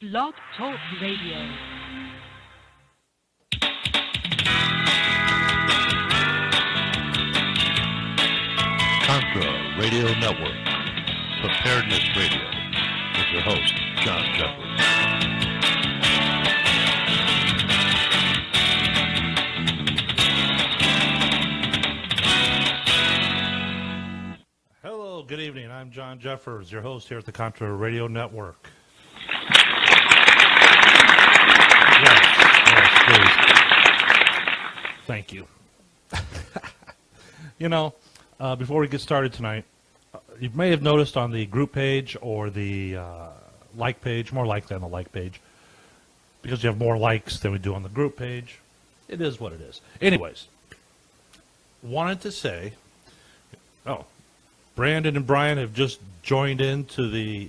Blog Talk Radio. Contra Radio Network, Preparedness Radio, with your host, John Jeffers. Hello, good evening. I'm John Jeffers, your host here at the Contra Radio Network. Yes, please. Thank you. Before we get started tonight, you may have noticed on the group page or the like page, more likely on the like page, because you have more likes than we do on the group page. It is what it is. Anyways, wanted to say, Brandon and Brian have just joined into the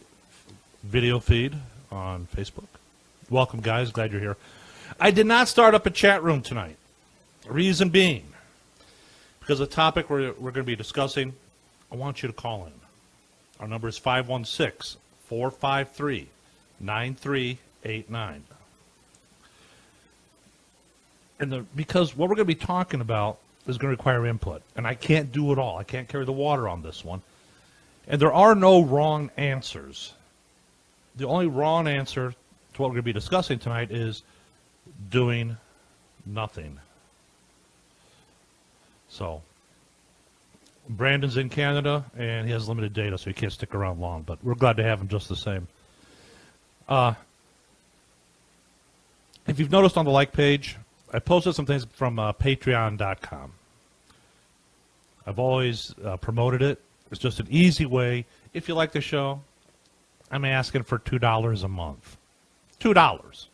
video feed on Facebook. Welcome, guys. Glad you're here. I did not start up a chat room tonight. Reason being, because the topic we're going to be discussing, I want you to call in. Our number is 516-453-9389. Because what we're going to be talking about is going to require input, and I can't do it all. I can't carry the water on this one. And there are no wrong answers. The only wrong answer to what we're going to be discussing tonight is doing nothing. So, Brandon's in Canada, and he has limited data, so he can't stick around long, but we're glad to have him just the same. If you've noticed on the like page, I posted some things from Patreon.com. I've always promoted it. It's just an easy way. If you like the show, I'm asking for $2 a month. $2.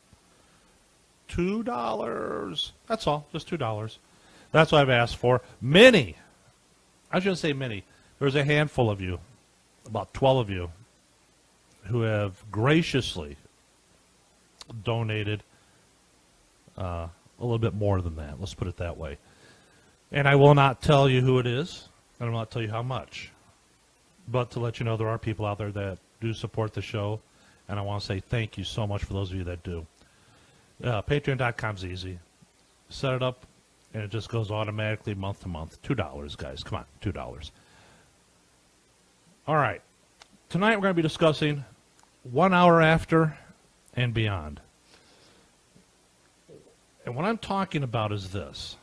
$2. That's all. Just $2. That's what I've asked for. Many. I shouldn't say many. There's a handful of you, about 12 of you, who have graciously donated a little bit more than that. Let's put it that way. And I will not tell you who it is, and I will not tell you how much. But to let you know, there are people out there that do support the show, and I want to say thank you so much for those of you that do. Patreon.com's easy. Set it up, and it just goes automatically month to month. $2, guys. Come on, $2. All right. Tonight we're going to be discussing 1 hour after and beyond. And what I'm talking about is this.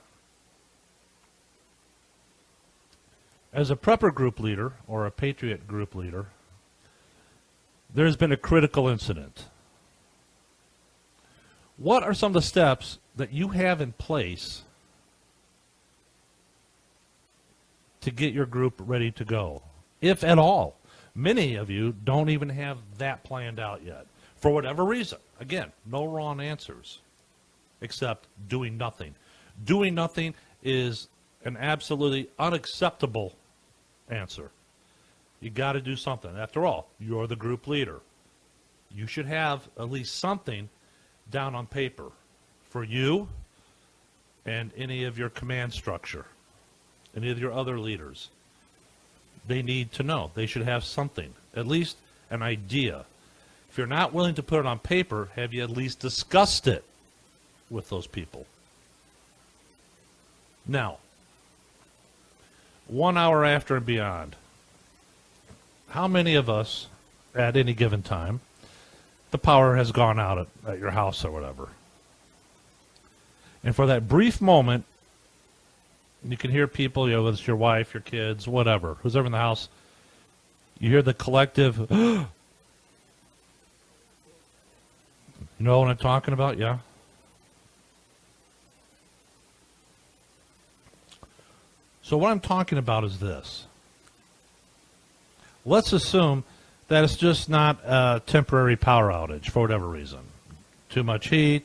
As a prepper group leader or a patriot group leader, there's been a critical incident. What are some of the steps that you have in place to get your group ready to go, if at all? Many of you don't even have that planned out yet, for whatever reason. Again, no wrong answers, except doing nothing. Doing nothing is an absolutely unacceptable answer. You got to do something. After all, you're the group leader. You should have at least something down on paper for you and any of your command structure, any of your other leaders. They need to know. They should have something, at least an idea. If you're not willing to put it on paper, have you at least discussed it with those people? Now, 1 hour after and beyond, how many of us at any given time, the power has gone out at your house or whatever? And for that brief moment, you can hear people, whether it's your wife, your kids, whatever, who's ever in the house, you hear the collective, you know what I'm talking about? Yeah? So what I'm talking about is this. Let's assume that it's just not a temporary power outage for whatever reason. Too much heat,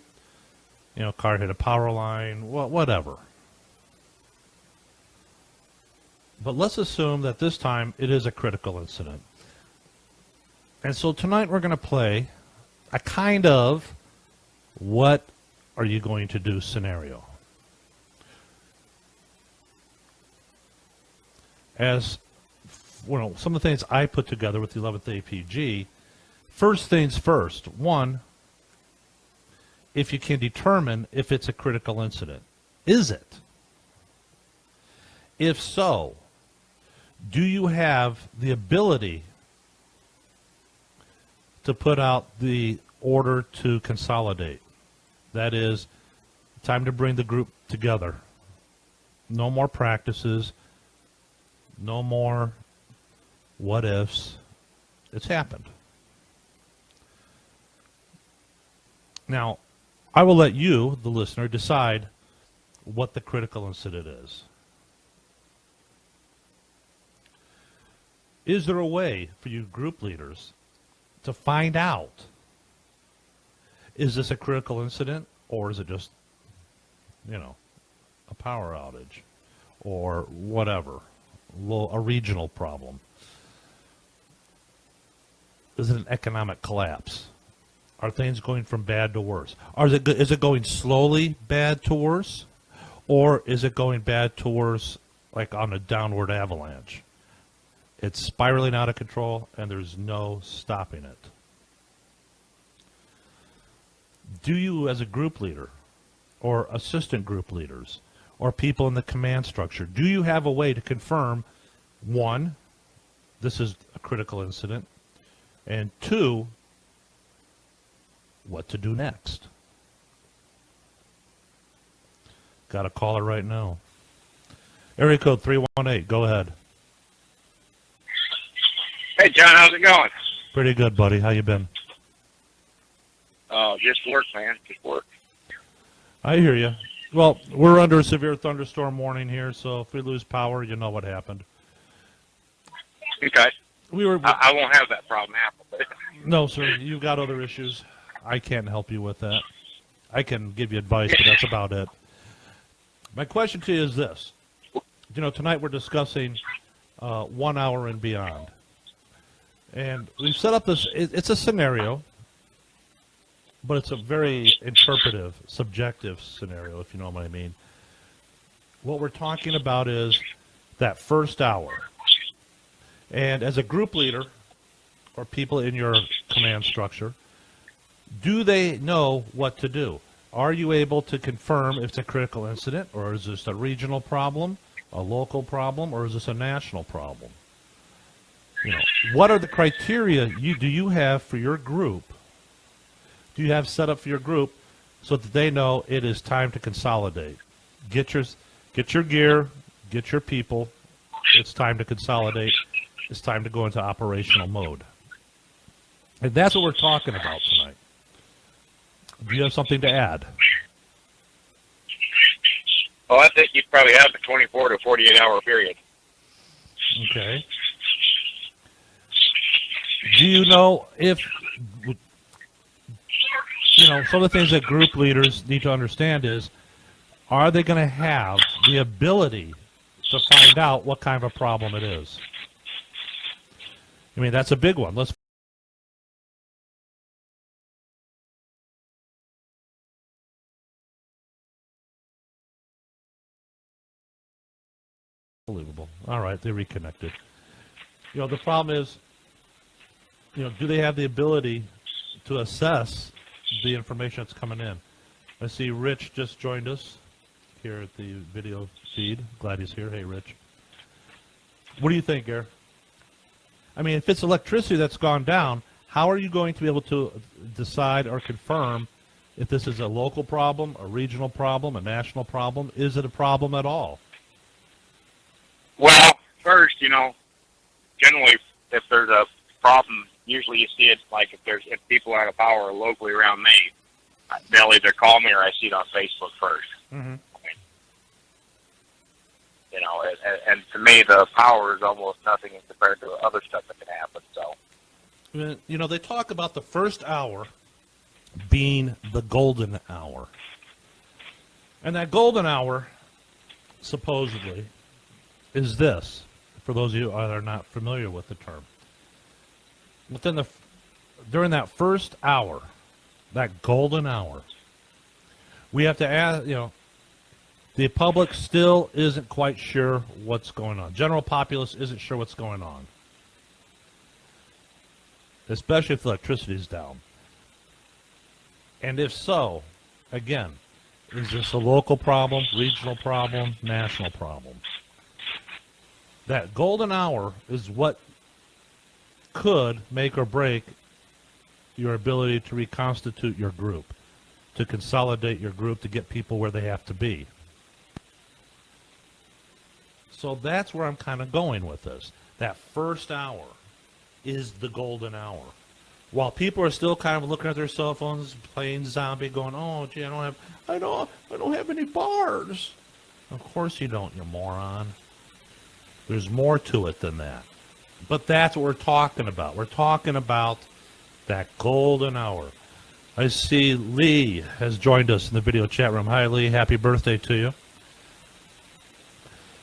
car hit a power line, whatever. But let's assume that this time it is a critical incident. And so tonight we're going to play a kind of what are you going to do scenario. As some of the things I put together with the 11th APG, first things first. One, if you can determine if it's a critical incident. Is it? If so, do you have the ability to put out the order to consolidate? That is, time to bring the group together. No more practices. No more what ifs. It's happened. Now, I will let you, the listener, decide what the critical incident is. Is there a way for you group leaders to find out, is this a critical incident, or is it just, a power outage or whatever, a regional problem? Is it an economic collapse? Are things going from bad to worse? Is it going slowly bad to worse, or is it going bad to worse like on a downward avalanche? It's spiraling out of control, and there's no stopping it. Do you, as a group leader, or assistant group leaders, or people in the command structure, do you have a way to confirm, one, this is a critical incident, and two, what to do next? Got a caller right now. Area code 318, go ahead. Hey, John, how's it going? Pretty good, buddy. How you been? Just work, man. Just work. I hear you. Well, we're under a severe thunderstorm warning here, so if we lose power, you know what happened. Okay. We were. I won't have that problem happen. No, sir. You've got other issues. I can't help you with that. I can give you advice, but that's about it. My question to you is this. Tonight we're discussing 1 hour and beyond. And we've set up this, it's a scenario, but it's a very interpretive, subjective scenario, if you know what I mean. What we're talking about is that first hour. And as a group leader, or people in your command structure, do they know what to do? Are you able to confirm if it's a critical incident, or is this a regional problem, a local problem, or is this a national problem? What are the criteria do you have for your group? Do you have set up for your group so that they know it is time to consolidate? Get your gear, get your people. It's time to consolidate. It's time to go into operational mode. And that's what we're talking about tonight. Do you have something to add? Well, I think you'd probably have a 24 to 48 hour period. Okay. Do you know if, some of the things that group leaders need to understand is, are they going to have the ability to find out what kind of a problem it is? I mean, that's a big one. Let's Unbelievable. All right, they reconnected. The problem is, do they have the ability to assess the information that's coming in? I see Rich just joined us here at the video feed. Glad he's here. Hey, Rich. What do you think, Gare? I mean, if it's electricity that's gone down, how are you going to be able to decide or confirm if this is a local problem, a regional problem, a national problem? Is it a problem at all? Well, first, generally, if there's a problem, usually you see it like if people are out of power locally around me, they'll either call me or I see it on Facebook first. Mm-hmm. And to me, the power is almost nothing compared to other stuff that can happen. So, they talk about the first hour being the golden hour. And that golden hour, supposedly, is this, for those of you that are not familiar with the term. During that first hour, that golden hour, we have to ask, the public still isn't quite sure what's going on. General populace isn't sure what's going on, especially if the electricity is down. And if so, Again, is this a local problem, regional problem, national problem? That golden hour is what could make or break your ability to reconstitute your group, to consolidate your group, to get people where they have to be. So that's where I'm kind of going with this. That first hour is the golden hour. While people are still kind of looking at their cell phones, playing zombie, going, "Oh, gee, I don't have any bars." Of course you don't, you moron. There's more to it than that. But that's what we're talking about. We're talking about that golden hour. I see Lee has joined us in the video chat room. Hi, Lee. Happy birthday to you.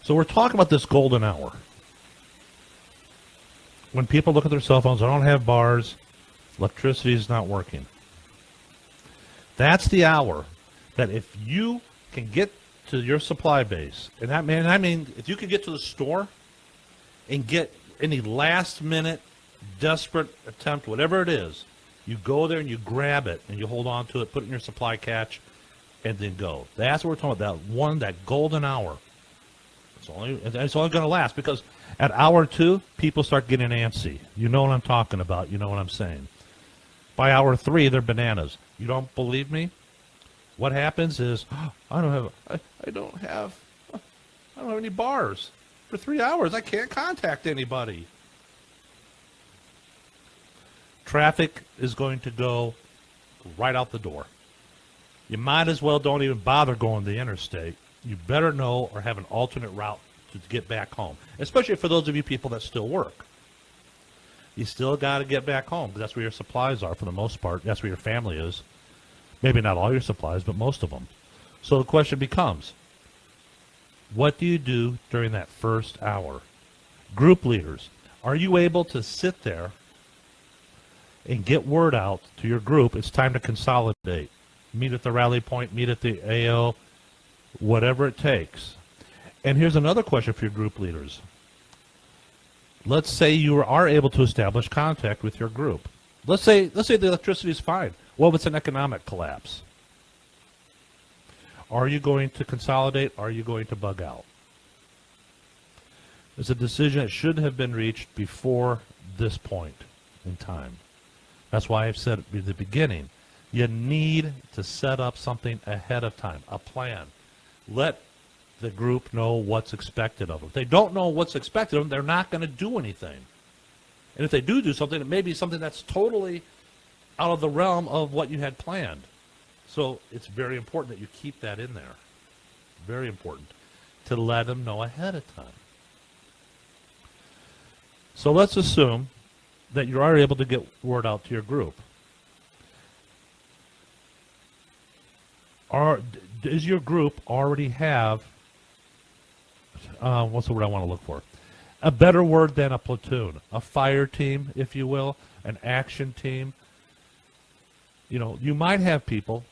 So we're talking about this golden hour. When people look at their cell phones, I don't have bars, electricity is not working. That's the hour that if you can get to your supply base, and I mean, if you can get to the store and get any last-minute, desperate attempt, whatever it is, you go there and you grab it and you hold on to it, put it in your supply catch, and then go. That's what we're talking about. That golden hour. It's only going to last because at hour 2, people start getting antsy. You know what I'm talking about. You know what I'm saying. By hour 3, they're bananas. You don't believe me? What happens is, I don't have any bars. For 3 hours, I can't contact anybody. Traffic is going to go right out the door. You might as well don't even bother going to the interstate. You better know or have an alternate route to get back home, especially for those of you people that still work. You still got to get back home because that's where your supplies are for the most part. That's where your family is. Maybe not all your supplies, but most of them. So the question becomes, what do you do during that first hour? Group leaders, are you able to sit there and get word out to your group? It's time to consolidate. Meet at the rally point, meet at the AO, whatever it takes. And here's another question for your group leaders. Let's say you are able to establish contact with your group. Let's say the electricity is fine. What if it's an economic collapse? Are you going to consolidate? Are you going to bug out? It's a decision that should have been reached before this point in time. That's why I've said at the beginning, you need to set up something ahead of time, a plan. Let the group know what's expected of them. If they don't know what's expected of them, they're not going to do anything. And if they do something, it may be something that's totally out of the realm of what you had planned. So it's very important that you keep that in there. Very important to let them know ahead of time. So let's assume that you are able to get word out to your group. Does your group already have, what's the word I want to look for? A better word than a platoon. A fire team, if you will, an action team. You know, you might have people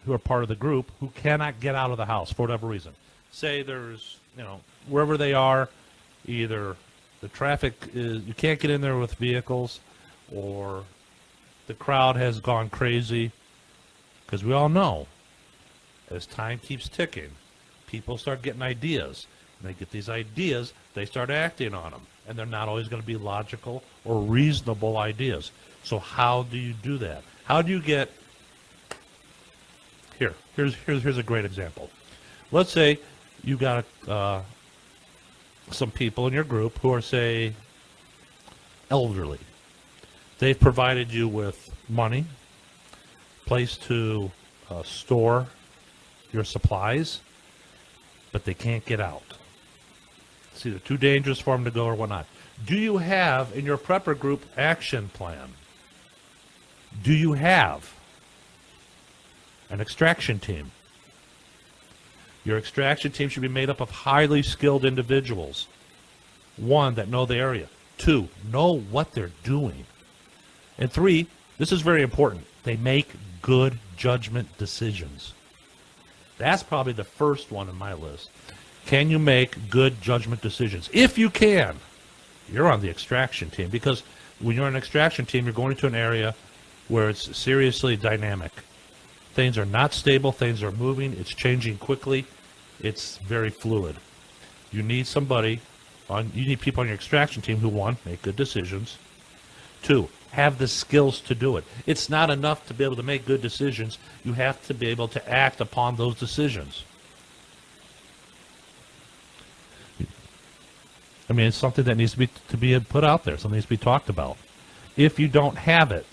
who are part of the group who cannot get out of the house for whatever reason. Say there's, wherever they are, either the traffic is, you can't get in there with vehicles, or the crowd has gone crazy, because we all know as time keeps ticking, people start getting ideas. And they get these ideas, they start acting on them. And they're not always going to be logical or reasonable ideas. So how do you do that? How do you get... Here's a great example. Let's say you got some people in your group who are, say, elderly. They've provided you with money, place to store your supplies, but they can't get out. It's either too dangerous for them to go or whatnot. Do you have in your prepper group action plan? Do you have an extraction team? Your extraction team should be made up of highly skilled individuals. 1, that know the area. 2, know what they're doing. And 3, this is very important, they make good judgment decisions. That's probably the first one on my list. Can you make good judgment decisions? If you can, you're on the extraction team, because when you're on an extraction team, you're going to an area where it's seriously dynamic. Things are not stable. Things are moving. It's changing quickly. It's very fluid. You need somebody you need people on your extraction team who, one, make good decisions. Two, have the skills to do it. It's not enough to be able to make good decisions. You have to be able to act upon those decisions. I mean, it's something that needs to be put out there. Something needs to be talked about. If you don't have it,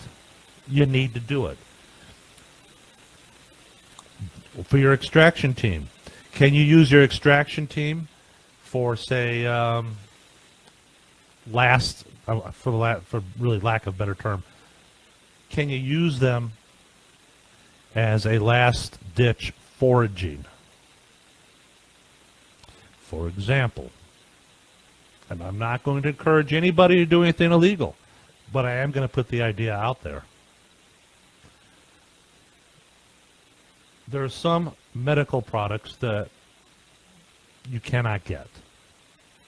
you need to do it. For your extraction team, can you use your extraction team for, say, for really lack of a better term, can you use them as a last-ditch foraging? For example, and I'm not going to encourage anybody to do anything illegal, but I am going to put the idea out there. There are some medical products that you cannot get.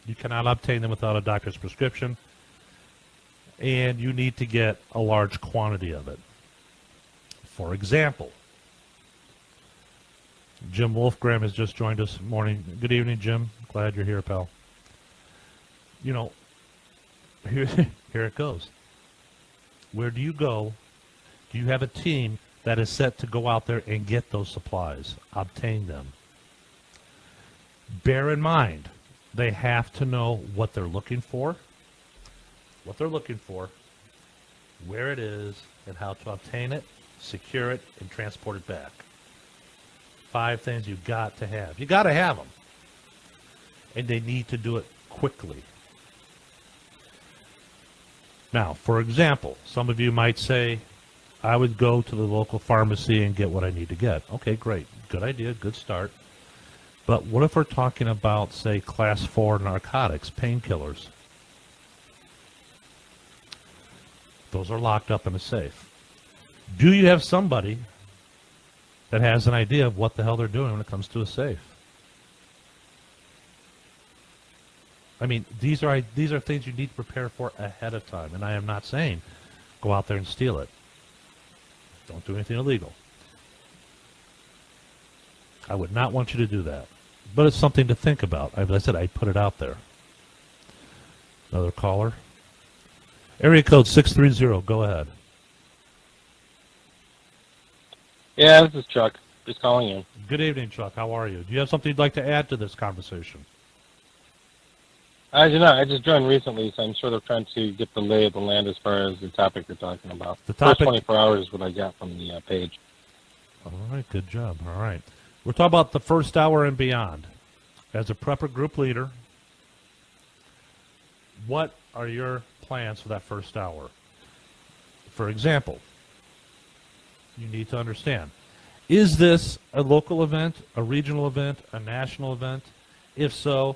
You cannot obtain them without a doctor's prescription, and you need to get a large quantity of it. For example, Jim Wolfgram has just joined us this morning. Good evening, Jim. Glad you're here, pal. You know, here it goes. Where do you go? Do you have a team that is set to go out there and get those supplies, obtain them? Bear in mind, they have to know what they're looking for, where it is, and how to obtain it, secure it, and transport it back. 5 things you've got to have. You got to have them. And they need to do it quickly. Now, for example, some of you might say, I would go to the local pharmacy and get what I need to get. Okay, great. Good idea, good start. But what if we're talking about, say, class 4 narcotics, painkillers? Those are locked up in a safe. Do you have somebody that has an idea of what the hell they're doing when it comes to a safe? I mean, these are things you need to prepare for ahead of time. And I am not saying go out there and steal it. Don't do anything illegal. I would not want you to do that. But it's something to think about. As I said, I put it out there. Another caller. Area code 630. Go ahead. Yeah, this is Chuck. Just calling in. Good evening, Chuck. How are you? Do you have something you'd like to add to this conversation? I do not. I just joined recently, so I'm sort of trying to get the lay of the land as far as the topic you're talking about. The topic. First 24 hours is what I got from the page. All right, good job. All right. We're talking about the first hour and beyond. As a prepper group leader, what are your plans for that first hour? For example, you need to understand, is this a local event, a regional event, a national event? If so,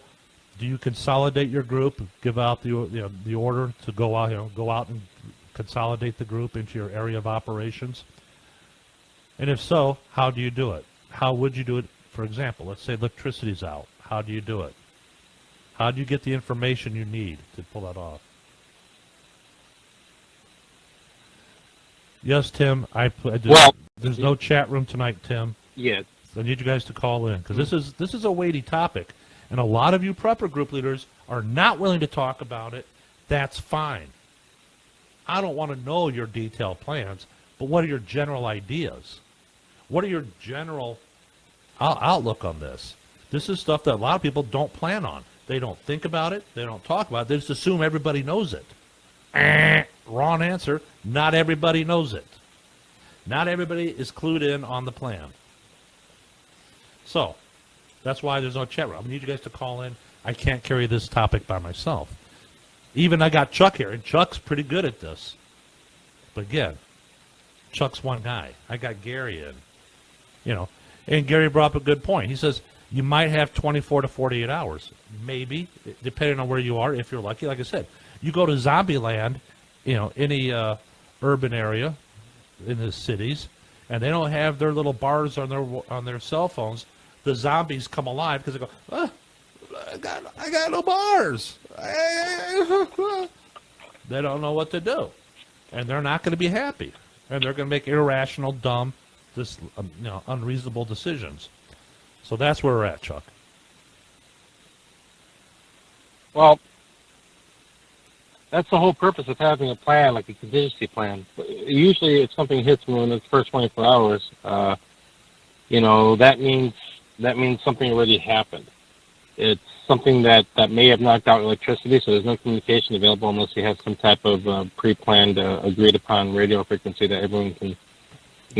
do you consolidate your group, give out the order to go out and consolidate the group into your area of operations? And if so, how do you do it? How would you do it? For example, let's say electricity's out. How do you do it? How do you get the information you need to pull that off? Yes, Tim. There's no chat room tonight, Tim. Yes. So I need you guys to call in because this is a weighty topic, and a lot of you prepper group leaders are not willing to talk about it. That's fine. I don't want to know your detailed plans, but what are your general ideas? What are your general outlook on this? This is stuff that a lot of people don't plan on. They don't think about it. They don't talk about it. They just assume everybody knows it. Wrong answer. Not everybody knows it. Not everybody is clued in on the plan. So, that's why there's no chat room. I need you guys to call in. I can't carry this topic by myself. Even I got Chuck here, and Chuck's pretty good at this. But again, Chuck's one guy. I got Gary in. And Gary brought up a good point. He says, you might have 24 to 48 hours. Maybe, depending on where you are, if you're lucky. Like I said, you go to Zombieland, any urban area in the cities, and they don't have their little bars on their cell phones. The zombies come alive because they go, I got no bars. They don't know what to do. And they're not going to be happy. And they're going to make irrational, dumb unreasonable decisions. So that's where we're at, Chuck. Well, that's the whole purpose of having a plan, like a contingency plan. Usually, if something hits me in the first 24 hours, that means something already happened. It's something that may have knocked out electricity, so there's no communication available unless you have some type of pre-planned, agreed-upon radio frequency that everyone can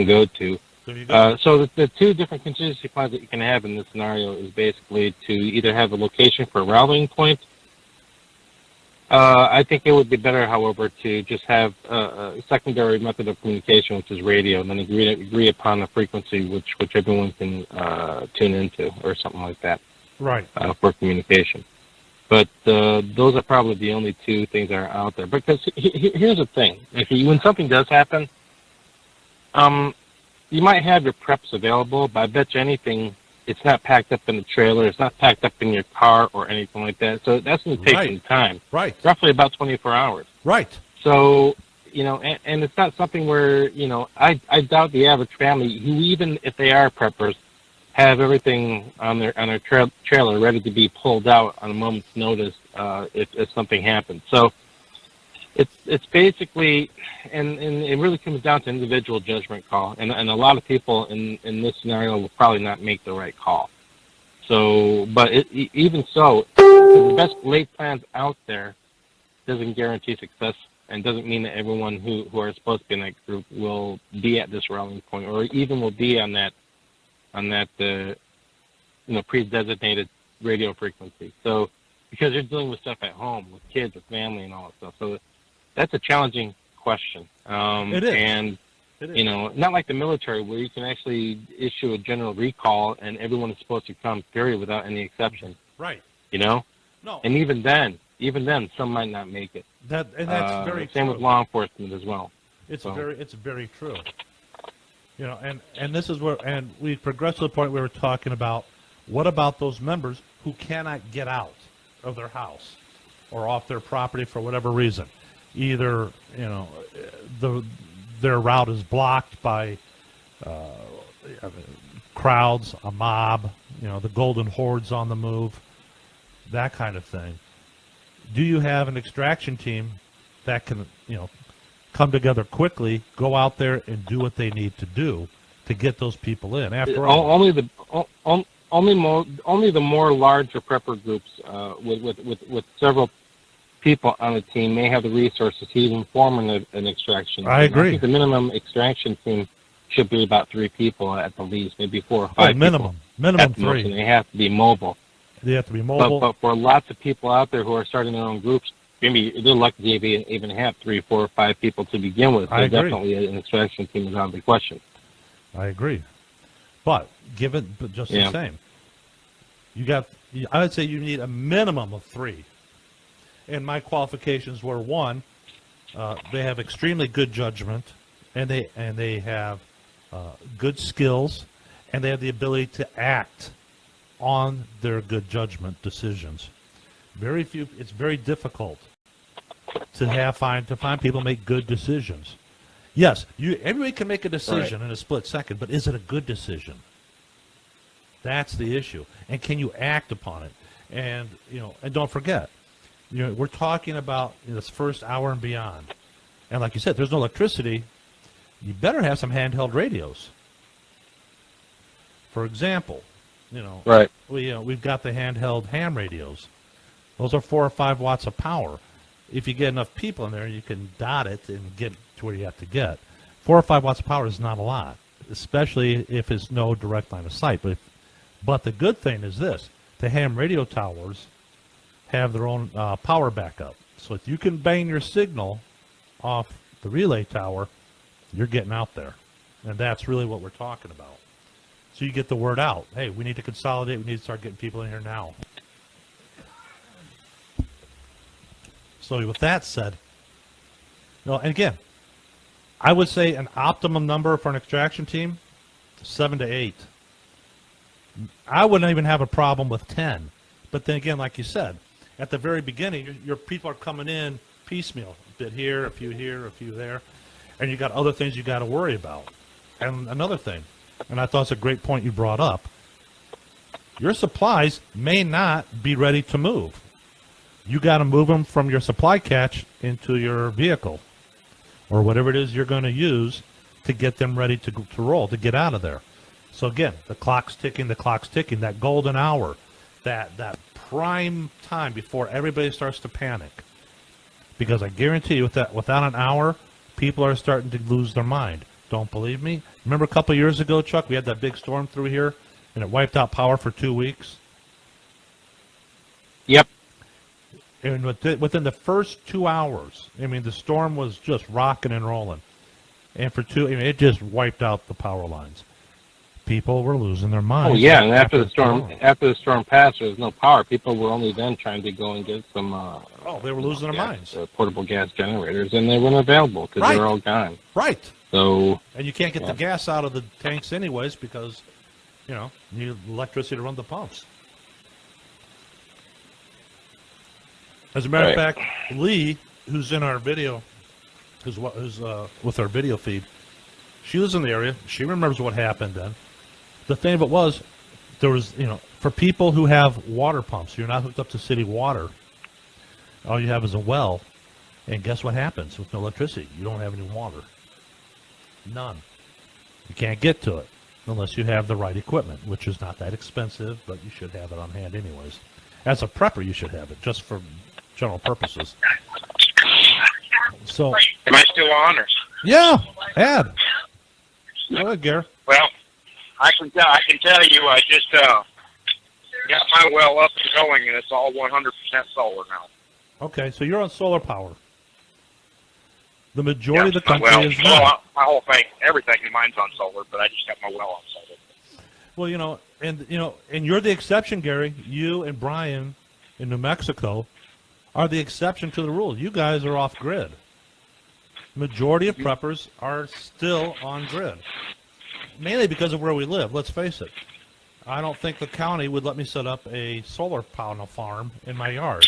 go to. So the two different contingency plans that you can have in this scenario is basically to either have a location for a rallying point. I think it would be better, however, to just have a secondary method of communication, which is radio, and then agree upon a frequency which everyone can tune into, or something like that. Right. For communication. But those are probably the only two things that are out there. Because here's the thing: when something does happen, you might have your preps available, but I bet you anything, it's not packed up in the trailer, it's not packed up in your car or anything like that. So that's going to take some time. Right. Roughly about 24 hours. Right. So, and it's not something where, I doubt the average family, who even if they are preppers, have everything on their trailer ready to be pulled out on a moment's notice if something happens. So it's basically, and it really comes down to individual judgment call, and a lot of people in this scenario will probably not make the right call. So, but even so, the best laid plans out there doesn't guarantee success, and doesn't mean that everyone who are supposed to be in that group will be at this rallying point, or even will be on that pre-designated radio frequency. So, because you're dealing with stuff at home, with kids, with family, and all that stuff. So that's a challenging question. It is. And, it is. Not like the military where you can actually issue a general recall and everyone is supposed to come, period, without any exception. Right. No. And even then, some might not make it. That's very true. Same with law enforcement as well. It's very true. And this is where, and we progressed to the point where we're talking about, what about those members who cannot get out of their house or off their property for whatever reason? Either, their route is blocked by crowds, a mob, the Golden Horde's on the move, that kind of thing. Do you have an extraction team that can, come together quickly, go out there and do what they need to do to get those people in? After all, only the more larger prepper groups with several people on the team may have the resources to even form an extraction team. I agree. I think the minimum extraction team should be about 3 people at the least, maybe 4 or 5 minimum people 3. And they have to be mobile. They have to be mobile. But for lots of people out there who are starting their own groups, maybe they're lucky to even have 3, 4, or 5 people to begin with. So I agree. Definitely an extraction team is out of the question. I agree. But just the same, I would say you need a minimum of 3. And my qualifications were, 1, they have extremely good judgment, and they have good skills, and they have the ability to act on their good judgment decisions. It's very difficult to find people make good decisions. Yes, everybody can make a decision in a split second, but is it a good decision? That's the issue. And can you act upon it? And and don't forget, we're talking about this first hour and beyond. And like you said, there's no electricity. You better have some handheld radios. For example, Right. we've got the handheld ham radios. Those are 4 or 5 watts of power. If you get enough people in there, you can dot it and get to where you have to get. 4 or 5 watts of power is not a lot, especially if it's no direct line of sight. But the good thing is this: the ham radio towers have their own power backup. So if you can bang your signal off the relay tower, you're getting out there. And that's really what we're talking about. So you get the word out. Hey, we need to consolidate. We need to start getting people in here now. So with that said, and again, I would say an optimum number for an extraction team, 7 to 8. I wouldn't even have a problem with 10. But then again, like you said, at the very beginning, your people are coming in piecemeal, a bit here, a few there, and you got other things you got to worry about. And another thing, and I thought it's a great point you brought up, your supplies may not be ready to move. You got to move them from your supply catch into your vehicle or whatever it is you're going to use to get them ready to roll, to get out of there. So again, the clock's ticking, that golden hour, that prime time before everybody starts to panic. Because I guarantee you, without an hour, people are starting to lose their mind. Don't believe me? Remember a couple of years ago, Chuck, we had that big storm through here, and it wiped out power for 2 weeks? Yep. And within the first 2 hours, I mean, the storm was just rocking and rolling. And it just wiped out the power lines. People were losing their minds. Oh yeah, and after the storm passed, there was no power. People were only then trying to go and get some. They were losing their minds. Portable gas generators, and they weren't available because they were all gone. Right. So. And you can't get the gas out of the tanks anyways because, you need electricity to run the pumps. As a matter of fact, Lee, who's in our video, who's with our video feed, she was in the area. She remembers what happened then. The thing of it was, there was, for people who have water pumps, you're not hooked up to city water. All you have is a well. And guess what happens with no electricity? You don't have any water. None. You can't get to it unless you have the right equipment, which is not that expensive, but you should have it on hand anyways. As a prepper, you should have it, just for general purposes. So, am I still on? Or? Yeah, add. Go ahead, Gary. Well, I can tell you, I just got my well up and going, and it's all 100% solar now. Okay, so you're on solar power. The majority of the country is not. Well, my whole thing, everything in mine's on solar, but I just got my well on solar. Well, and you're the exception, Gary. You and Brian in New Mexico are the exception to the rule. You guys are off grid. Majority of preppers are still on grid. Mainly because of where we live, let's face it. I don't think the county would let me set up a solar panel farm in my yard.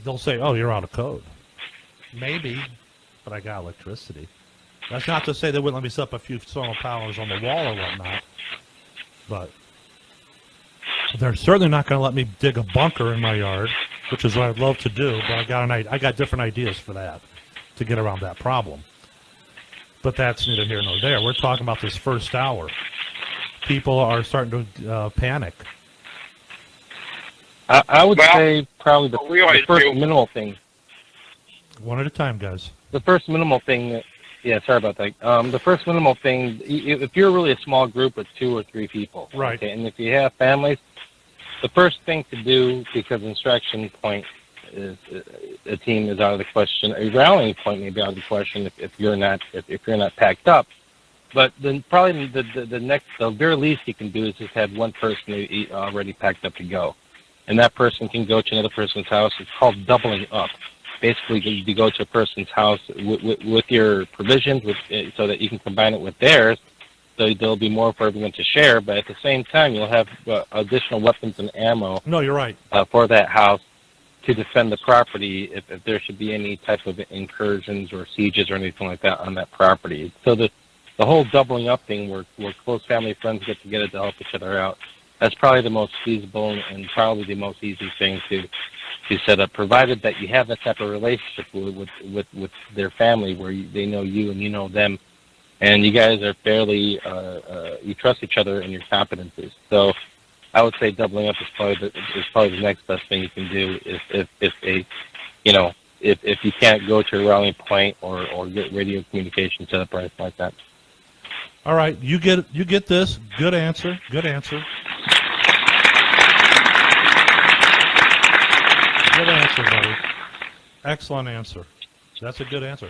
They'll say, oh, you're out of code. Maybe, but I got electricity. That's not to say they wouldn't let me set up a few solar panels on the wall or whatnot, but they're certainly not going to let me dig a bunker in my yard, which is what I'd love to do, but I got different ideas for that to get around that problem. But that's neither here nor there. We're talking about this first hour. People are starting to panic. I would say probably the first minimal thing. One at a time, guys. The first minimal thing sorry about that. The first minimal thing, if you're really a small group with 2 or 3 people, right? Okay, and if you have families, the first thing to do, because instruction point is a team is out of the question. A rallying point may be out of the question if you're not packed up. But then probably the very least you can do is just have one person already packed up to go, and that person can go to another person's house. It's called doubling up. Basically, you go to a person's house with your provisions, so that you can combine it with theirs. So there'll be more for everyone to share, but at the same time, you'll have additional weapons and ammo. No, you're right. For that house to defend the property if there should be any type of incursions or sieges or anything like that on that property. So the whole doubling up thing, where close family friends get together to help each other out, that's probably the most feasible and probably the most easy thing to set up, provided that you have that type of relationship with their family where they know you and you know them, and you guys are fairly you trust each other in your competencies. So I would say doubling up is probably the next best thing you can do if you can't go to a rallying point or get radio communication set up or anything like that. All right, you get this. Good answer. Good answer. Good answer, buddy. Excellent answer. That's a good answer.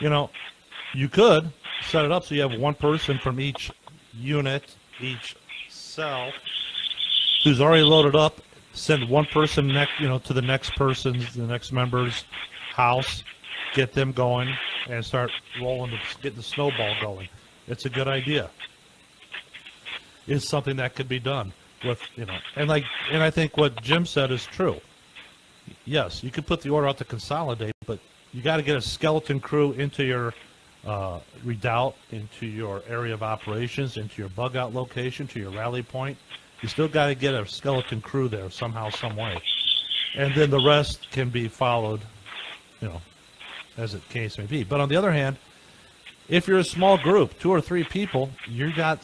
You could set it up so you have one person from each unit, each cell, who's already loaded up. Send one person to the next person's, the next member's house, get them going, and start get the snowball going. It's a good idea. It's something that could be done with, and I think what Jim said is true. Yes, you could put the order out to consolidate, but you got to get a skeleton crew into your redoubt, into your area of operations, into your bug out location, to your rally point. You still got to get a skeleton crew there somehow, some way. And then the rest can be followed, as the case may be. But on the other hand, if you're a small group, 2 or 3 people, you got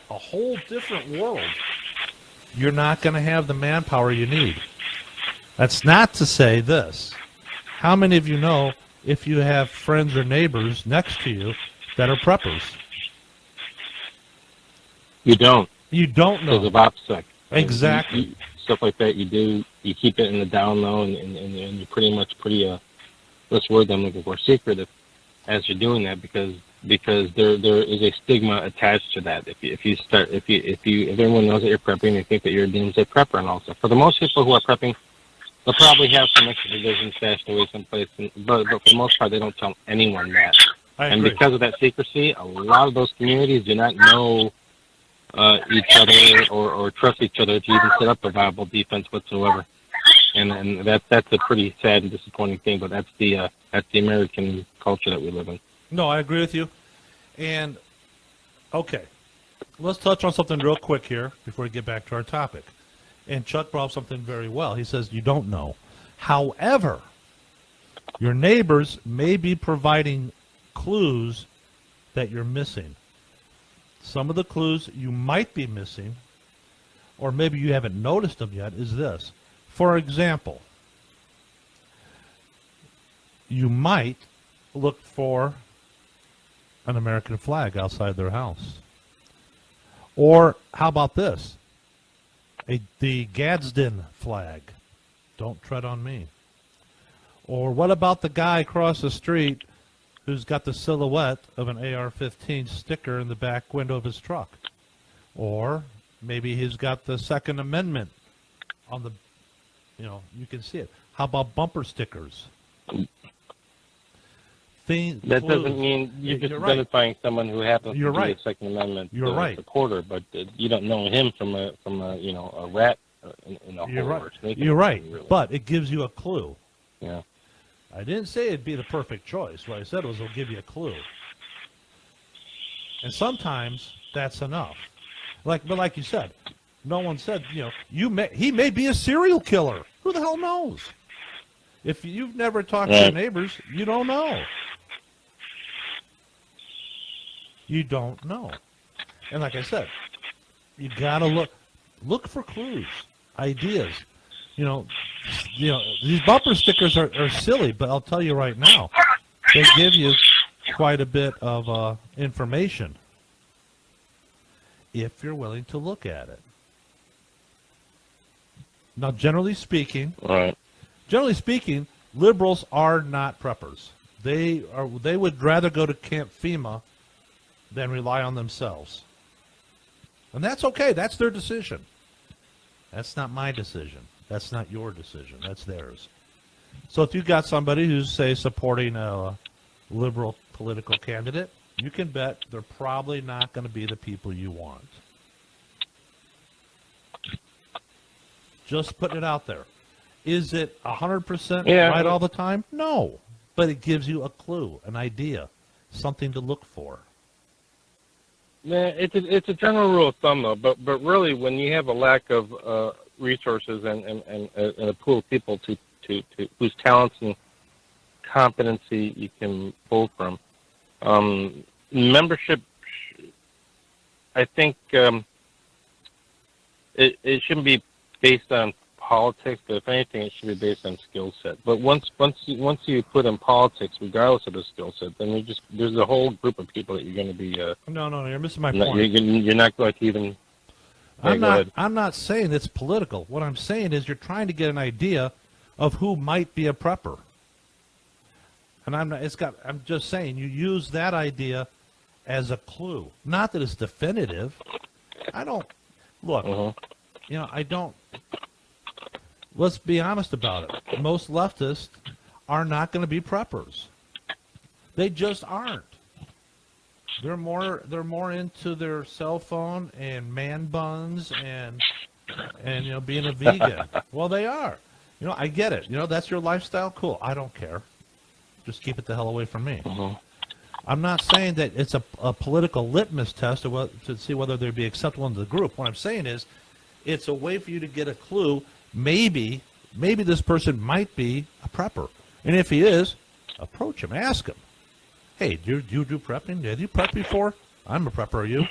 a whole different world. You're not going to have the manpower you need. That's not to say this. How many of you know if you have friends or neighbors next to you that are preppers? You don't. You don't know. Because of OPSEC. Exactly. Stuff like that, you keep it in the down low, and you're pretty much what's the word I'm looking for, secretive as you're doing that, because there is a stigma attached to that. If everyone knows that you're prepping, they think that you're a doomsday prepper and all stuff. For the most people who are prepping, they'll probably have some extra provisions stashed away someplace, but for the most part, they don't tell anyone that. And because of that secrecy, a lot of those communities do not know each other or trust each other to even set up a viable defense whatsoever. And that's a pretty sad and disappointing thing, but that's the American culture that we live in. No, I agree with you. And, okay, let's touch on something real quick here before we get back to our topic. And Chuck brought up something very well. He says you don't know. However, your neighbors may be providing clues that you're missing. Some of the clues you might be missing, or maybe you haven't noticed them yet, is this. For example, you might look for an American flag outside their house. Or how about this? The Gadsden flag. Don't tread on me. Or what about the guy across the street who's got the silhouette of an AR-15 sticker in the back window of his truck? Or maybe he's got the Second Amendment on the, you can see it. How about bumper stickers? That doesn't mean you're just identifying someone who happens to be a Second Amendment supporter, but you don't know him from a rat in a hole or a snake. You're right, really. But it gives you a clue. Yeah. I didn't say it'd be the perfect choice. What I said was it'll give you a clue. And sometimes that's enough. But like you said, no one said, he may be a serial killer. Who the hell knows? If you've never talked to your neighbors, you don't know. You don't know. And like I said, you got to look for clues, ideas. These bumper stickers are silly, but I'll tell you right now, they give you quite a bit of information if you're willing to look at it. Now, generally speaking, liberals are not preppers. They would rather go to Camp FEMA than rely on themselves. And that's okay. That's their decision. That's not my decision. That's not your decision. That's theirs. So if you've got somebody who's, say, supporting a liberal political candidate, you can bet they're probably not going to be the people you want. Just putting it out there. Is it 100% right all the time? No. But it gives you a clue, an idea, something to look for. Yeah, it's a general rule of thumb, though. But really, when you have a lack of resources and a pool of people to whose talents and competency you can pull from, membership, I think it shouldn't be based on politics, but if anything, it should be based on skill set. But once you put in politics, regardless of the skill set, then there's a whole group of people that you're going to be. No, you're missing my point. You're not going to even. I'm not saying it's political. What I'm saying is you're trying to get an idea of who might be a prepper. And I'm just saying you use that idea as a clue. Not that it's definitive. I don't look. I don't. Let's be honest about it. Most leftists are not going to be preppers. They just aren't. They're more into their cell phone and man buns and being a vegan. Well, they are. I get it. That's your lifestyle. Cool. I don't care. Just keep it the hell away from me. I'm not saying that it's a political litmus test to see whether they'd be acceptable into the group. What I'm saying is it's a way for you to get a clue. Maybe this person might be a prepper. And if he is, approach him. Ask him. Hey, do you do prepping? Have you prepped before? I'm a prepper. Are you?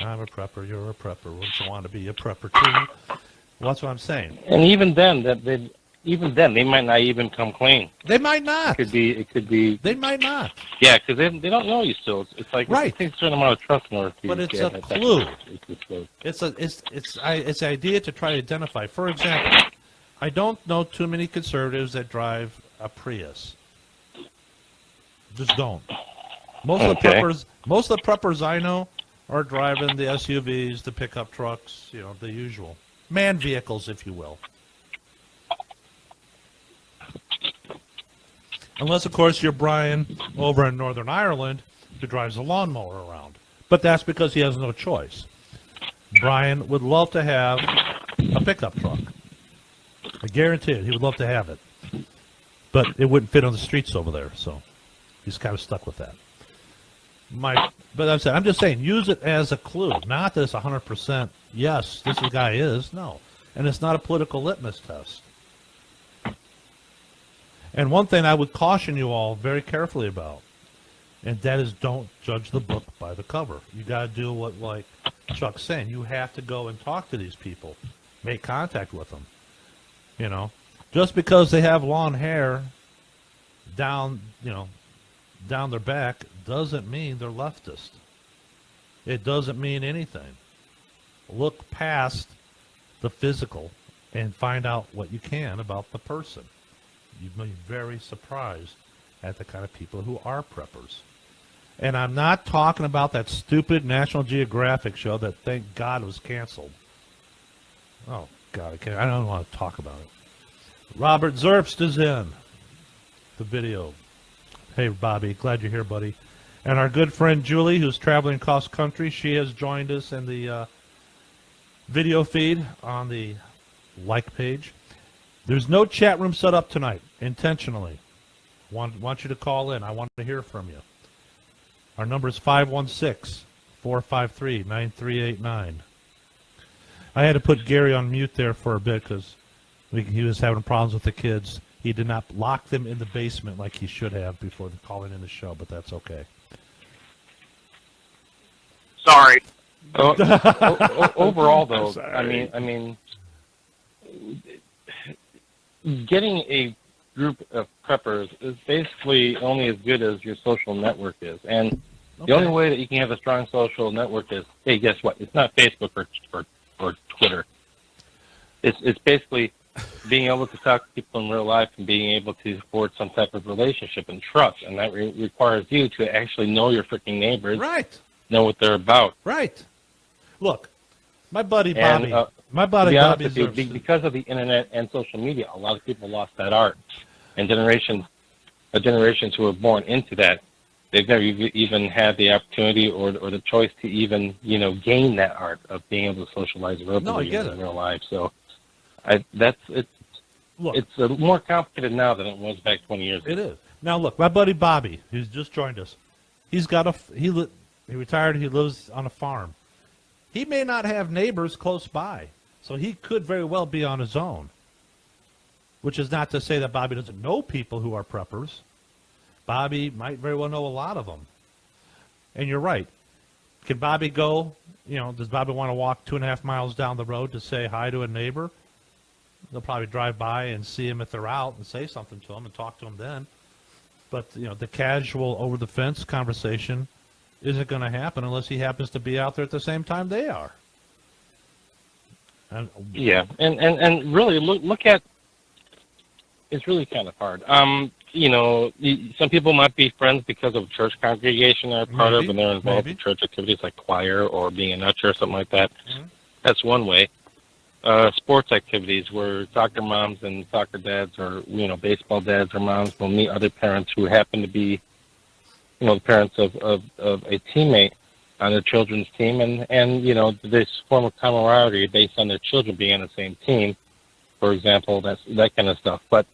I'm a prepper. You're a prepper. Wouldn't you want to be a prepper too? Well, that's what I'm saying. And even then, they might not even come clean. They might not. It could be. They might not. Yeah, because they don't know you still. It's like Right. it takes a certain amount of trust in order to. But it's get a that clue. It's It's the idea to try to identify. For example, I don't know too many conservatives that drive a Prius. Just don't. Most of the preppers I know are driving the SUVs, the pickup trucks, the usual man vehicles, if you will. Unless, of course, you're Brian over in Northern Ireland who drives a lawnmower around. But that's because he has no choice. Brian would love to have a pickup truck. I guarantee it. He would love to have it. But it wouldn't fit on the streets over there, so he's kind of stuck with that. But I'm just saying, use it as a clue. Not that it's 100% yes, this guy is. No. And it's not a political litmus test. And one thing I would caution you all very carefully about, and that is don't judge the book by the cover. You got to do what, like Chuck's saying, you have to go and talk to these people, make contact with them. Just because they have long hair down their back doesn't mean they're leftist. It doesn't mean anything. Look past the physical and find out what you can about the person. You'd be very surprised at the kind of people who are preppers. And I'm not talking about that stupid National Geographic show that, thank God, was canceled. Oh, God, I don't want to talk about it. Robert Zerbst is in the video. Hey, Bobby, glad you're here, buddy. And our good friend Julie, who's traveling cross country, she has joined us in the video feed on the like page. There's no chat room set up tonight, intentionally. Want you to call in. I want to hear from you. Our number is 516-453-9389. I had to put Gary on mute there for a bit because he was having problems with the kids. He did not lock them in the basement like he should have before calling in the show, but that's okay. Sorry. Overall, though, Sorry. I mean, getting a group of preppers is basically only as good as your social network is. And the only way that you can have a strong social network is, hey, guess what? It's not Facebook or Twitter. It's basically being able to talk to people in real life and being able to forge some type of relationship and trust. And that requires you to actually know your freaking neighbors. Right. Know what they're about. Right. Look, my buddy Bobby. Bobby because of the internet and social media, a lot of people lost that art, and generations who were born into that, they've never even had the opportunity or the choice to even gain that art of being able to socialize verbally in real life. So, it's more complicated now than it was back 20 years ago. It is. Now look, my buddy Bobby, who's just joined us, he's got he retired. He lives on a farm. He may not have neighbors close by, so he could very well be on his own. Which is not to say that Bobby doesn't know people who are preppers. Bobby might very well know a lot of them. And you're right. Can Bobby go? Does Bobby want to walk 2.5 miles down the road to say hi to a neighbor? They'll probably drive by and see him if they're out and say something to him and talk to him then. But the casual over the fence conversation isn't going to happen unless he happens to be out there at the same time they are. And really look at, it's really kind of hard. Some people might be friends because of a church congregation they're part of, and they're involved in church activities like choir or being an usher or something like that. Mm-hmm. That's one way. Sports activities where soccer moms and soccer dads or baseball dads or moms will meet other parents who happen to be the parents of a teammate on their children's team, and this form of camaraderie based on their children being on the same team, for example, that kind of stuff. But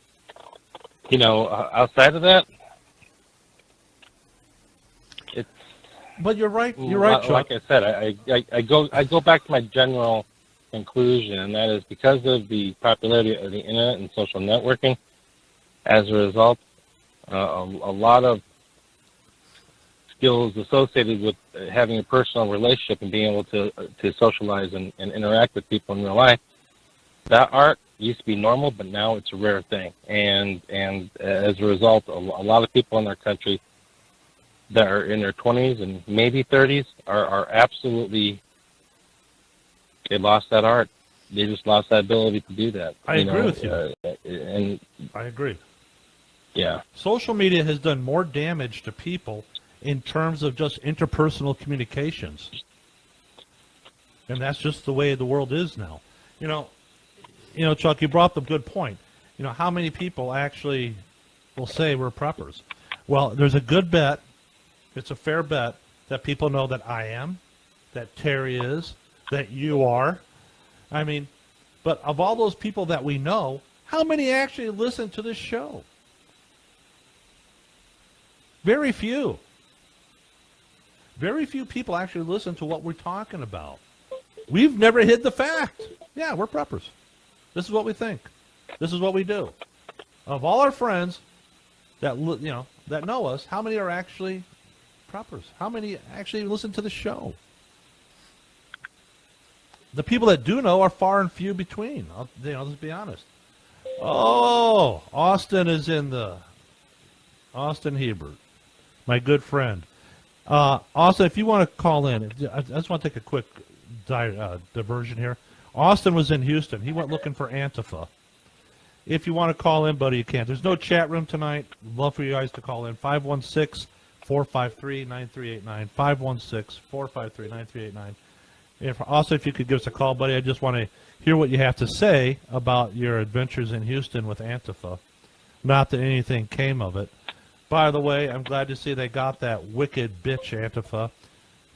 outside of that, But you're right. You're right, Chuck. Like I said, I go back to my general conclusion, and that is because of the popularity of the internet and social networking. As a result, a lot of skills associated with having a personal relationship and being able to socialize and interact with people in real life. That art used to be normal, but now it's a rare thing. And as a result, a lot of people in our country that are in their 20s and maybe 30s are absolutely, they lost that art. They just lost that ability to do that. I agree with you. And I agree. Yeah. Social media has done more damage to people in terms of just interpersonal communications. And that's just the way the world is now. You know, Chuck, you brought up a good point. You know, how many people actually will say we're preppers? Well, there's a good bet, it's a fair bet, that people know that I am, that Terry is, that you are. I mean, but of all those people that we know, how many actually listen to this show? Very few. Very few people actually listen to what we're talking about. We've never hid the fact. Yeah, we're preppers. This is what we think. This is what we do. Of all our friends that that know us, how many are actually preppers? How many actually listen to the show? The people that do know are far and few between. Let's be honest. Oh, Austin is in the Austin Hebert, my good friend. Austin, if you want to call in, I just want to take a quick diversion here. Austin was in Houston. He went looking for Antifa. If you want to call in, buddy, you can. There's no chat room tonight. Love for you guys to call in. 516-453-9389. 516-453-9389. If you could give us a call, buddy, I just want to hear what you have to say about your adventures in Houston with Antifa. Not that anything came of it. By the way, I'm glad to see they got that wicked bitch Antifa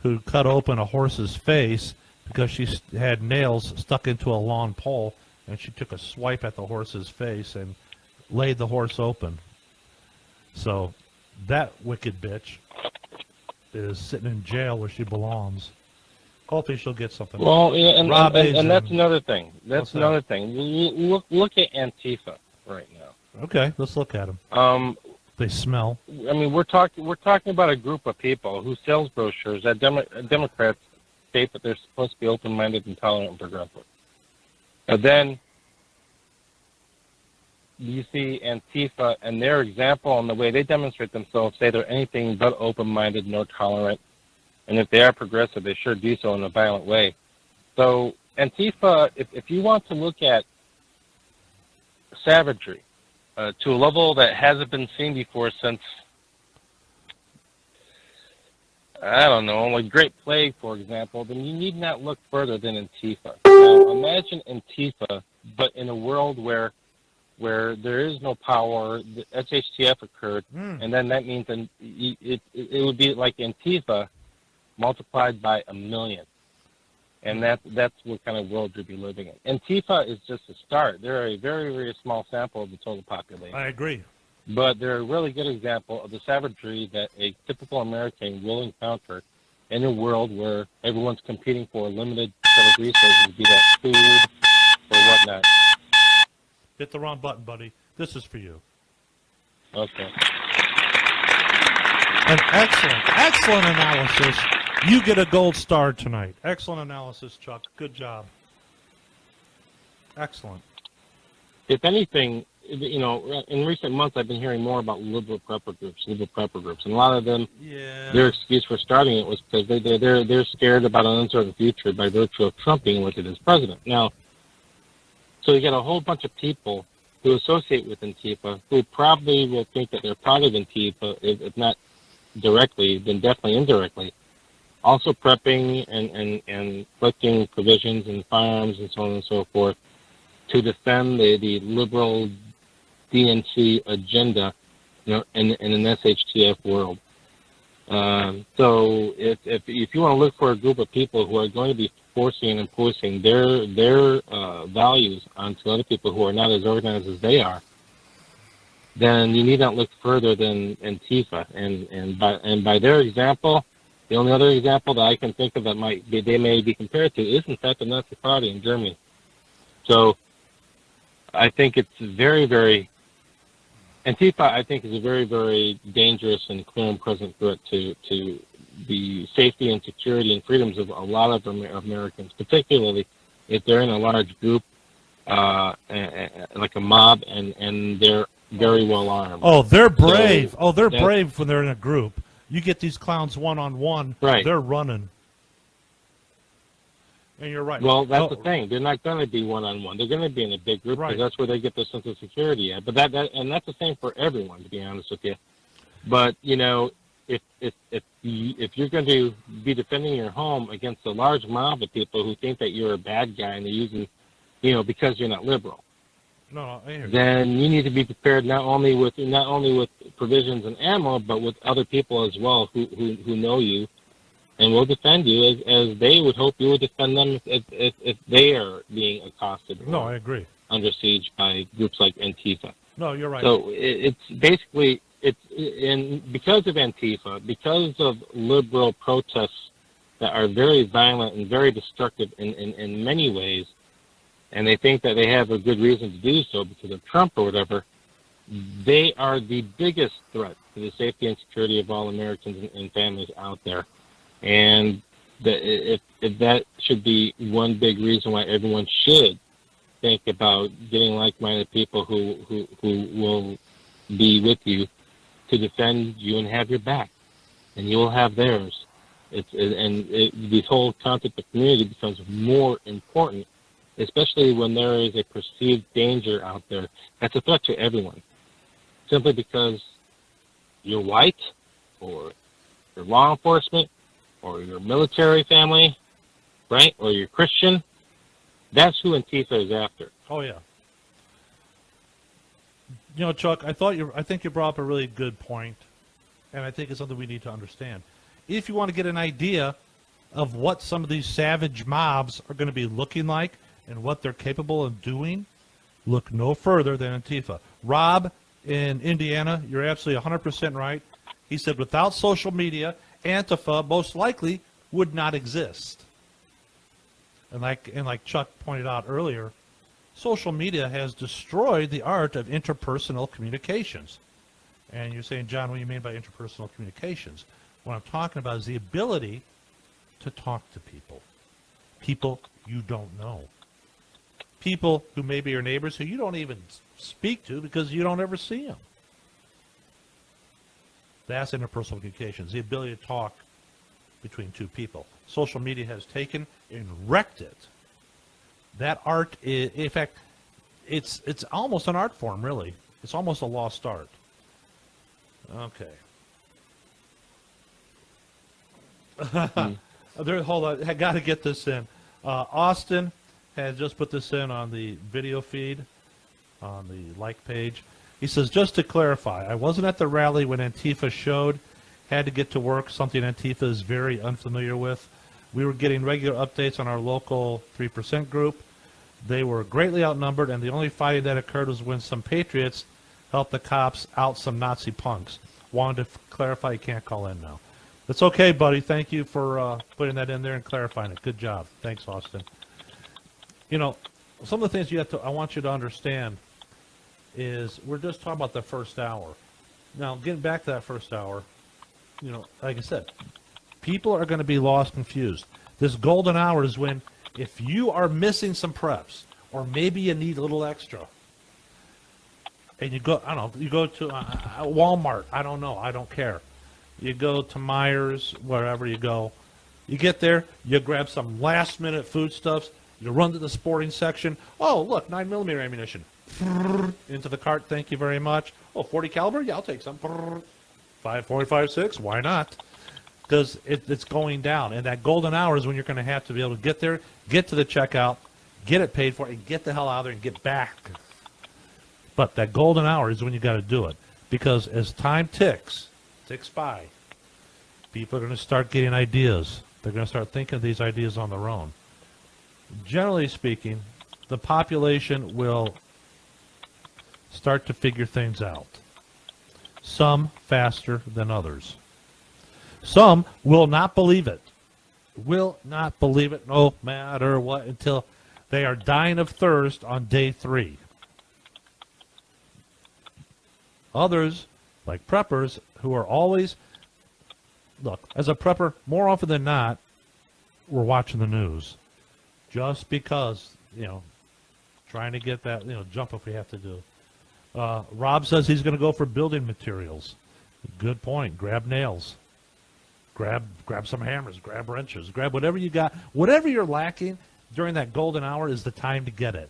who cut open a horse's face because she had nails stuck into a lawn pole, and she took a swipe at the horse's face and laid the horse open. So that wicked bitch is sitting in jail where she belongs. Hopefully she'll get something. Well, yeah, and that's another thing. That's another thing. Look at Antifa right now. Okay, let's look at them. They smell. I mean, we're talking about a group of people who sells brochures that Democrats state that they're supposed to be open-minded and tolerant and progressive. And then you see Antifa and their example and the way they demonstrate themselves say they're anything but open-minded nor tolerant. And if they are progressive, they sure do so in a violent way. So Antifa, if you want to look at savagery to a level that hasn't been seen before since, I don't know, like Great Plague, for example, then you need not look further than Antifa. Now, imagine Antifa, but in a world where there is no power, the SHTF occurred, and then that means it would be like Antifa multiplied by 1 million. And that's what kind of world you'd be living in. Antifa is just a start. They're a very, very small sample of the total population. I agree. But they're a really good example of the savagery that a typical American will encounter in a world where everyone's competing for a limited set of resources, be that food or whatnot. Hit the wrong button, buddy. This is for you. Okay. An excellent analysis. You get a gold star tonight. Excellent analysis, Chuck. Good job. Excellent. If anything, in recent months I've been hearing more about liberal prepper groups, and a lot of them, their excuse for starting it was because they're scared about an uncertain future by virtue of Trump being elected as president. Now, so you get a whole bunch of people who associate with Antifa who probably will think that they're part of Antifa, if not directly, then definitely indirectly. Also prepping and inflicting provisions and firearms and so on and so forth to defend the liberal DNC agenda, in an SHTF world. So if you want to look for a group of people who are going to be forcing and enforcing their values onto other people who are not as organized as they are, then you need not look further than Antifa. And by their example, The only other example that I can think of that they may be compared to is, in fact, the Nazi Party in Germany. So I think it's very, very Antifa. I think is a very, very dangerous and clear and present threat to the safety and security and freedoms of a lot of Americans, particularly if they're in a large group, like a mob, and they're very well armed. Oh, they're brave. So they're brave when they're in a group. You get these clowns one-on-one, right. They're running. And you're right. Well, that's the thing. They're not going to be one-on-one. They're going to be in a big group because that's where they get their sense of security at. But that's the same for everyone, to be honest with you. But if you're going to be defending your home against a large mob of people who think that you're a bad guy and they're using, because you're not liberal, no, I hear then you need to be prepared not only with provisions and ammo, but with other people as well who know you and will defend you as they would hope you would defend them if they are being accosted. No, I agree. Under siege by groups like Antifa. No, you're right. So it's basically because of Antifa, because of liberal protests that are very violent and very destructive in many ways, and they think that they have a good reason to do so because of Trump or whatever, they are the biggest threat to the safety and security of all Americans and families out there. And if that should be one big reason why everyone should think about getting like-minded people who will be with you to defend you and have your back, and you will have theirs. This whole concept of community becomes more important, especially when there is a perceived danger out there that's a threat to everyone. Simply because you're white, or you're law enforcement, or your military family, right, or you're Christian, that's who Antifa is after. Oh yeah. Chuck, I think you brought up a really good point, and I think it's something we need to understand. If you want to get an idea of what some of these savage mobs are going to be looking like and what they're capable of doing, look no further than Antifa. Rob in Indiana, you're absolutely 100% right. He said without social media, Antifa most likely would not exist. And like Chuck pointed out earlier, social media has destroyed the art of interpersonal communications. And you're saying, John, what do you mean by interpersonal communications? What I'm talking about is the ability to talk to people you don't know, people who may be your neighbors who you don't even speak to because you don't ever see them. That's interpersonal communications, the ability to talk between two people. Social media has taken and wrecked it. That art is, in fact, it's almost an art form, really. It's almost a lost art. Okay. Hold on, I got to get this in. Austin has just put this in on the video feed, on the like page. He says, just to clarify, I wasn't at the rally when Antifa showed. Had to get to work, something Antifa is very unfamiliar with. We were getting regular updates on our local 3% group. They were greatly outnumbered, and the only fighting that occurred was when some patriots helped the cops out some Nazi punks. Wanted to clarify, you can't call in now. That's okay, buddy. Thank you for putting that in there and clarifying it. Good job. Thanks, Austin. Some of the things I want you to understand is we're just talking about the first hour. Now, getting back to that first hour, like I said, people are going to be lost, confused. This golden hour is when, if you are missing some preps, or maybe you need a little extra, and you go, you go to Walmart, I don't care. You go to Myers, wherever you go. You get there, you grab some last-minute foodstuffs, you run to the sporting section. Oh, look, 9mm ammunition. Into the cart, thank you very much. Oh, 40 caliber? Yeah, I'll take some. 5.56, why not? Because it's going down. And that golden hour is when you're going to have to be able to get there, get to the checkout, get it paid for, and get the hell out of there and get back. But that golden hour is when you got to do it. Because as time ticks by, people are going to start getting ideas. They're going to start thinking of these ideas on their own. Generally speaking, the population will start to figure things out. Some faster than others. Some will not believe it. Will not believe it no matter what until they are dying of thirst on day 3. Others, like preppers, who are always, look, as a prepper, more often than not, we're watching the news. Just because, trying to get that, jump if we have to do. Rob says he's going to go for building materials. Good point. Grab nails. Grab some hammers. Grab wrenches. Grab whatever you got. Whatever you're lacking during that golden hour is the time to get it.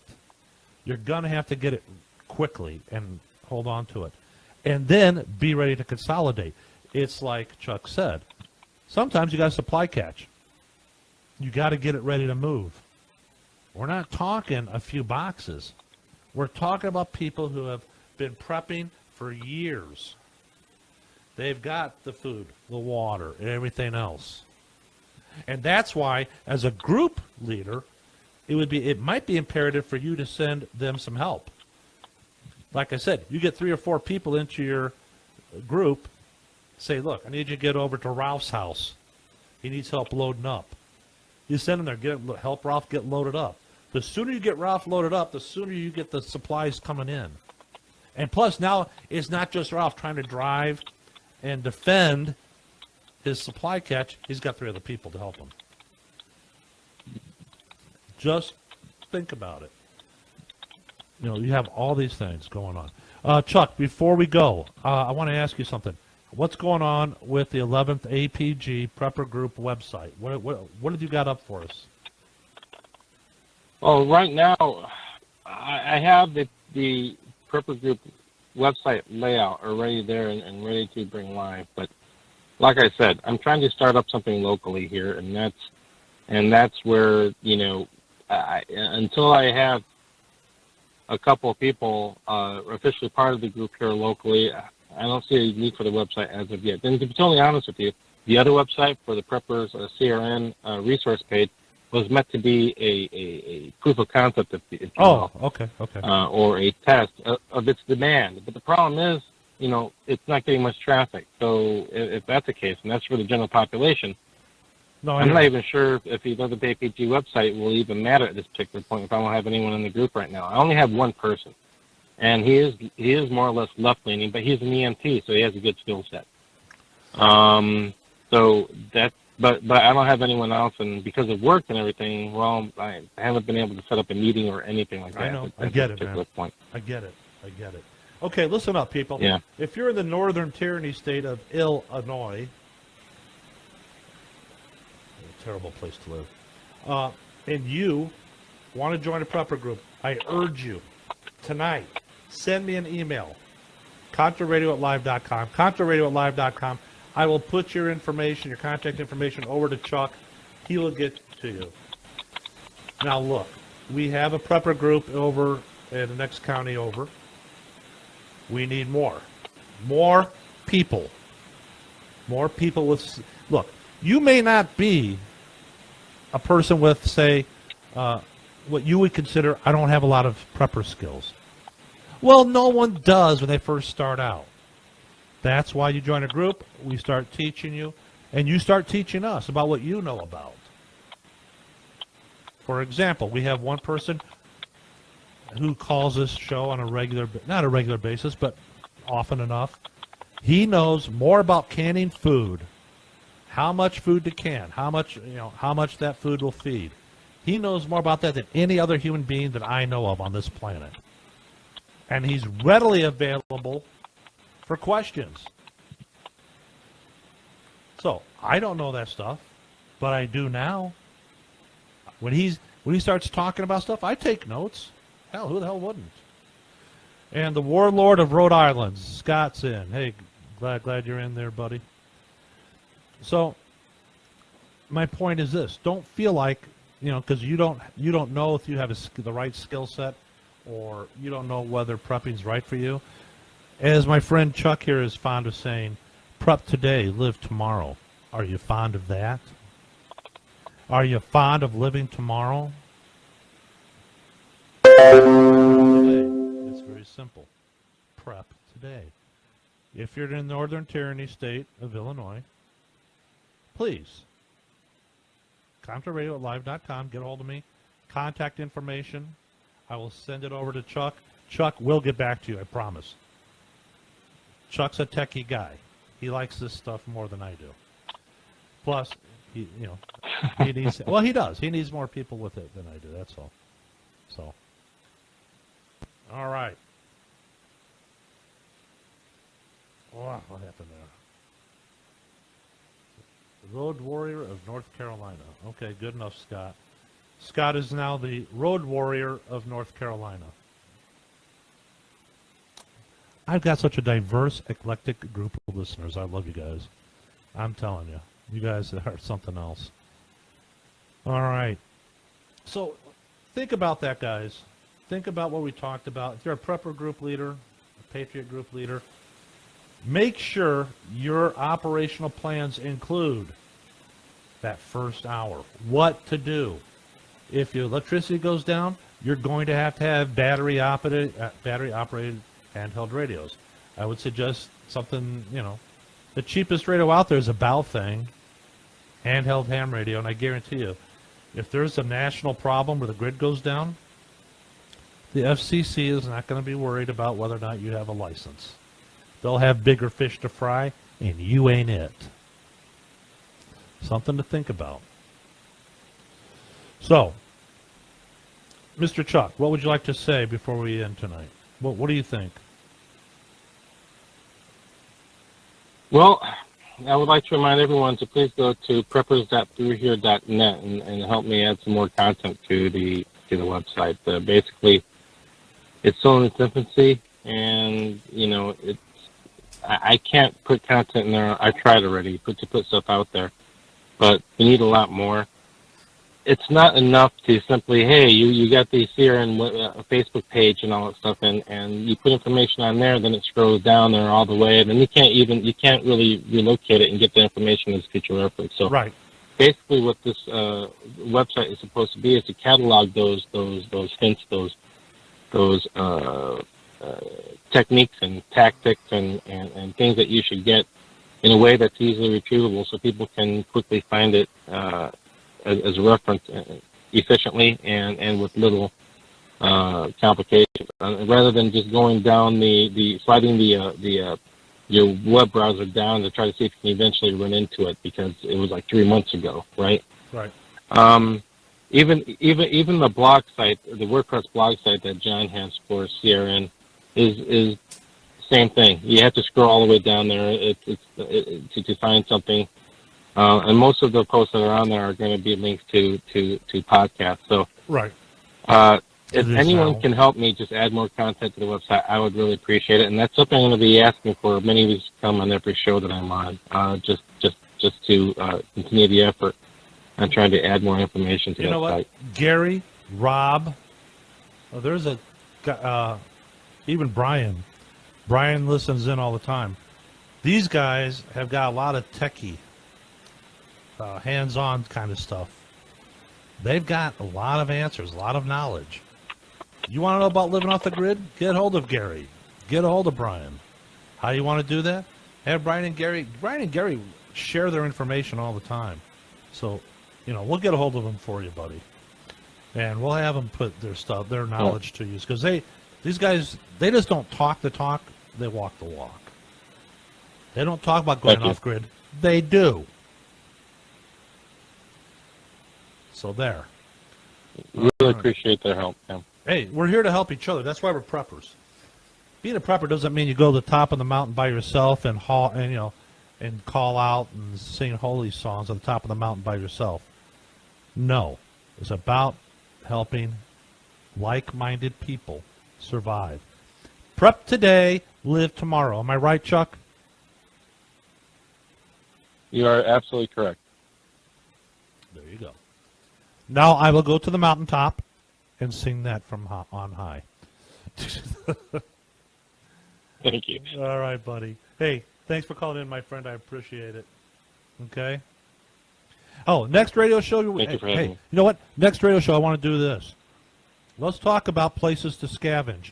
You're going to have to get it quickly and hold on to it. And then be ready to consolidate. It's like Chuck said. Sometimes you got a supply catch. You got to get it ready to move. We're not talking a few boxes. We're talking about people who have been prepping for years. They've got the food, the water, and everything else. And that's why, as a group leader, it might be imperative for you to send them some help. Like I said, you get 3 or 4 people into your group, say, look, I need you to get over to Ralph's house. He needs help loading up. You send them there, help Ralph get loaded up. The sooner you get Ralph loaded up, the sooner you get the supplies coming in. And plus, now it's not just Ralph trying to drive and defend his supply catch. He's got 3 other people to help him. Just think about it. You have all these things going on. Chuck, before we go, I want to ask you something. What's going on with the 11th APG Prepper Group website? What have you got up for us? Well, right now, I have the Prepper Group website layout already there and ready to bring live. But like I said, I'm trying to start up something locally here, and that's where until I have a couple of people officially part of the group here locally, I don't see a need for the website as of yet. And to be totally honest with you, the other website for the Preppers CRN resource page was meant to be a proof of concept, if you will. Okay. Or a test of its demand. But the problem is, it's not getting much traffic. So if that's the case, and that's for the general population, I'm not even sure if the other APG website will even matter at this particular point if I don't have anyone in the group right now. I only have one person. And he is more or less left-leaning, but he's an EMT, so he has a good skill set. So that's, but I don't have anyone else, and because of work and everything, well, I haven't been able to set up a meeting or anything like that. I know. I get it, man. Point. I get it. Okay, listen up, people. Yeah. If you're in the northern tyranny state of Illinois, a terrible place to live, and you want to join a prepper group, I urge you tonight, send me an email, ContraRadio@live.com, ContraRadio@live.com. I will put your information, your contact information over to Chuck. He will get to you. Now, look, we have a prepper group over in the next county over. We need more. More people. More people with... Look, you may not be a person with, say, what you would consider, I don't have a lot of prepper skills. Well, no one does when they first start out. That's why you join a group, we start teaching you, and you start teaching us about what you know about. For example, we have one person who calls this show on a regular, not a regular basis, but often enough. He knows more about canning food, how much food to can, how much that food will feed. He knows more about that than any other human being that I know of on this planet. And he's readily available for questions. So, I don't know that stuff, but I do now. When he starts talking about stuff, I take notes. Hell, who the hell wouldn't? And the Warlord of Rhode Island, Scott's in. Hey, glad you're in there, buddy. So, my point is this: don't feel like, because you don't know if you have the right skill set, or you don't know whether prepping's right for you. As my friend Chuck here is fond of saying, prep today, live tomorrow. Are you fond of that? Are you fond of living tomorrow? It's very simple. Prep today. If you're in the northern tyranny state of Illinois, please, ContourRadio@live.com. Get a hold of me. Contact information. I will send it over to Chuck. Chuck will get back to you, I promise. Chuck's a techie guy. He likes this stuff more than I do. Plus, he needs. Well, he does. He needs more people with it than I do. That's all. So, all right. What happened there? The Road Warrior of North Carolina. Okay, good enough, Scott. Scott is now the Road Warrior of North Carolina. I've got such a diverse, eclectic group of listeners. I love you guys. I'm telling you. You guys are something else. All right. So think about that, guys. Think about what we talked about. If you're a prepper group leader, a Patriot group leader, make sure your operational plans include that first hour. What to do. If your electricity goes down, you're going to have battery-operated handheld radios. I would suggest something, the cheapest radio out there is a Baofeng handheld ham radio, and I guarantee you, if there's a national problem where the grid goes down, the FCC is not going to be worried about whether or not you have a license. They'll have bigger fish to fry, and you ain't it. Something to think about. So, Mr. Chuck, what would you like to say before we end tonight? What do you think? Well, I would like to remind everyone to please go to preppers.throughhere.net and help me add some more content to the website. Basically, it's still in its infancy, and I can't put content in there. I tried already to put stuff out there, but we need a lot more. It's not enough to simply, hey, you got the CRN Facebook page and all that stuff, and you put information on there, then it scrolls down there all the way, and then you can't really relocate it and get the information as future reference. So right. Basically, what this website is supposed to be is to catalog those hints, those techniques and tactics and things that you should get in a way that's easily retrievable, so people can quickly find it as a reference efficiently and with little complications, rather than just going down sliding your web browser down to try to see if you can eventually run into it, because it was like 3 months ago, right? Right. Even the blog site, the WordPress blog site that John has for CRN is same thing. You have to scroll all the way down there to find something. And most of the posts that are on there are going to be links to podcasts. So, right. If anyone can help me just add more content to the website, I would really appreciate it. And that's something I'm going to be asking for many weeks to come on every show that I'm on, just to continue the effort on trying to add more information to that site. Gary, Rob, there's even Brian. Brian listens in all the time. These guys have got a lot of techie, hands-on kind of stuff. They've got a lot of answers, a lot of knowledge. You want to know about living off the grid? Get hold of Gary. Get a hold of Brian. How you want to do that? Have Brian and Gary share their information all the time. So, we'll get a hold of them for you, buddy. And we'll have them put their knowledge to use. Because these guys, they just don't talk the talk, they walk the walk. They don't talk about going off grid. They do. So there. Really appreciate their help, Tim. Hey, we're here to help each other. That's why we're preppers. Being a prepper doesn't mean you go to the top of the mountain by yourself and call out and sing holy songs on the top of the mountain by yourself. No. It's about helping like-minded people survive. Prep today, live tomorrow. Am I right, Chuck? You are absolutely correct. There you go. Now I will go to the mountaintop and sing that from on high. Thank you. All right, buddy. Hey, thanks for calling in, my friend. I appreciate it. Okay? Oh, next radio show. Thank you for having me. You know what? Next radio show, I want to do this. Let's talk about places to scavenge.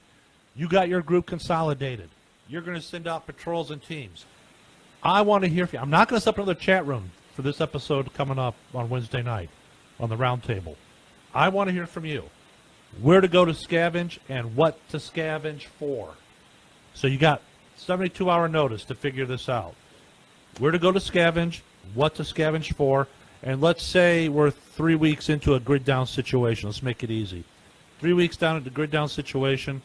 You got your group consolidated. You're going to send out patrols and teams. I want to hear from you. I'm not going to set up another chat room for this episode coming up on Wednesday night on the roundtable. I want to hear from you. Where to go to scavenge and what to scavenge for. So you got 72-hour notice to figure this out. Where to go to scavenge, what to scavenge for, and let's say we're 3 weeks into a grid down situation. Let's make it easy. 3 weeks down into grid down situation,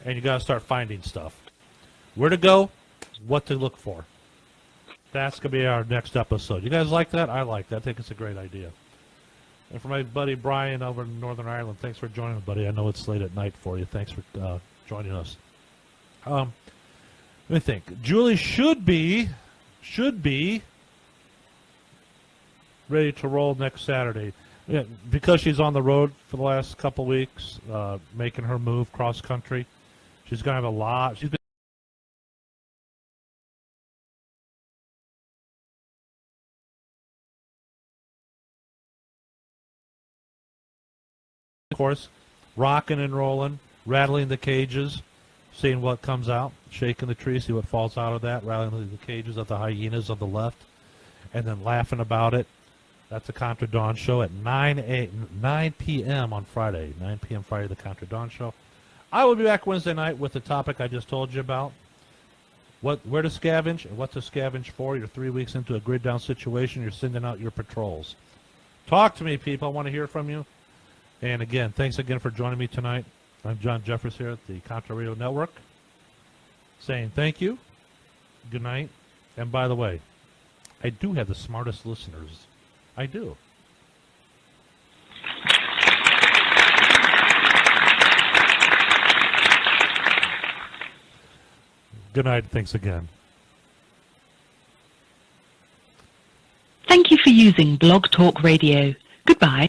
and you got to start finding stuff. Where to go, what to look for. That's going to be our next episode. You guys like that? I like that. I think it's a great idea. And for my buddy Brian over in Northern Ireland, thanks for joining me, buddy. I know it's late at night for you. Thanks for joining us. Let me think. Julie should be ready to roll next Saturday. Yeah, because she's on the road for the last couple weeks, making her move cross country. She's going to have a lot. She's been of course, rocking and rolling, rattling the cages, seeing what comes out, shaking the tree, see what falls out of that, rattling the cages of the hyenas on the left, and then laughing about it. That's the Contra Dawn Show at 9 p.m. on Friday. 9 p.m. Friday, the Contra Dawn Show. I will be back Wednesday night with the topic I just told you about. Where to scavenge and what to scavenge for. You're 3 weeks into a grid down situation. You're sending out your patrols. Talk to me, people. I want to hear from you. And again, thanks again for joining me tonight. I'm John Jeffers here at the Contra Radio Network, saying thank you, good night, and by the way, I do have the smartest listeners. I do. Good night, thanks again. Thank you for using Blog Talk Radio. Goodbye.